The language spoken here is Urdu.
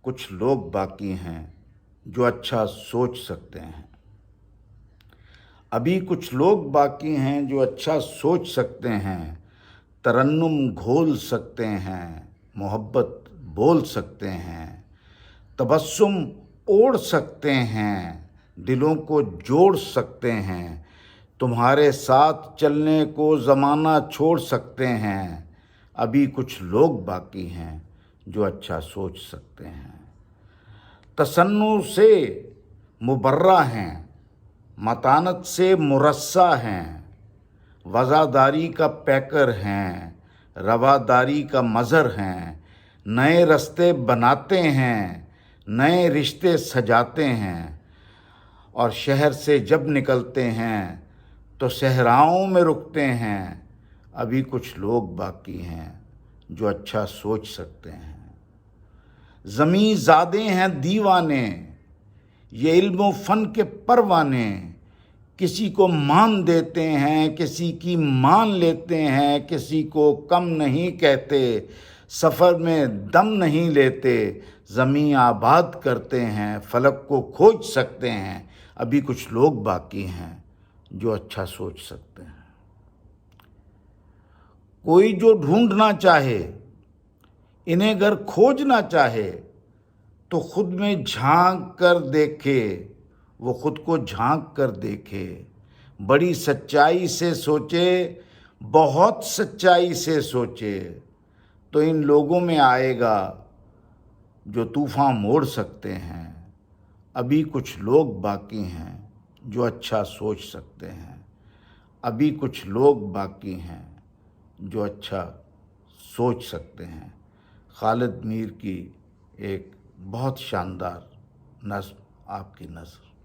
کچھ لوگ باقی ہیں جو اچھا سوچ سکتے ہیں۔ ابھی کچھ لوگ باقی ہیں جو اچھا سوچ سکتے ہیں، ترنم گھول سکتے ہیں، محبت بول سکتے ہیں، تبسم اوڑھ سکتے ہیں، دلوں کو جوڑ سکتے ہیں، تمہارے ساتھ چلنے کو زمانہ چھوڑ سکتے ہیں۔ ابھی کچھ لوگ باقی ہیں جو اچھا سوچ سکتے ہیں۔ تصنع سے مبرہ ہیں، متانت سے مرصع ہیں، وزاداری کا پیکر ہیں، رواداری کا مظہر ہیں، نئے رستے بناتے ہیں، نئے رشتے سجاتے ہیں، اور شہر سے جب نکلتے ہیں تو صحراؤں میں رکتے ہیں۔ ابھی کچھ لوگ باقی ہیں جو اچھا سوچ سکتے ہیں۔ زمیں زادے ہیں دیوانے، یہ علم و فن کے پروانے، کسی کو مان دیتے ہیں، کسی کی مان لیتے ہیں، کسی کو کم نہیں کہتے، سفر میں دم نہیں لیتے، زمیں آباد کرتے ہیں، فلک کو کھوج سکتے ہیں۔ ابھی کچھ لوگ باقی ہیں جو اچھا سوچ سکتے ہیں۔ کوئی جو ڈھونڈنا چاہے، انہیں گر کھوجنا چاہے، تو خود میں جھانک کر دیکھے، وہ خود کو جھانک کر دیکھے، بڑی سچائی سے سوچے، بہت سچائی سے سوچے، تو ان لوگوں میں آئے گا جو طوفان موڑ سکتے ہیں۔ ابھی کچھ لوگ باقی ہیں جو اچھا سوچ سکتے ہیں۔ ابھی کچھ لوگ باقی ہیں جو اچھا سوچ سکتے ہیں۔ خالد میر کی ایک بہت شاندار نظم آپ کی نظر۔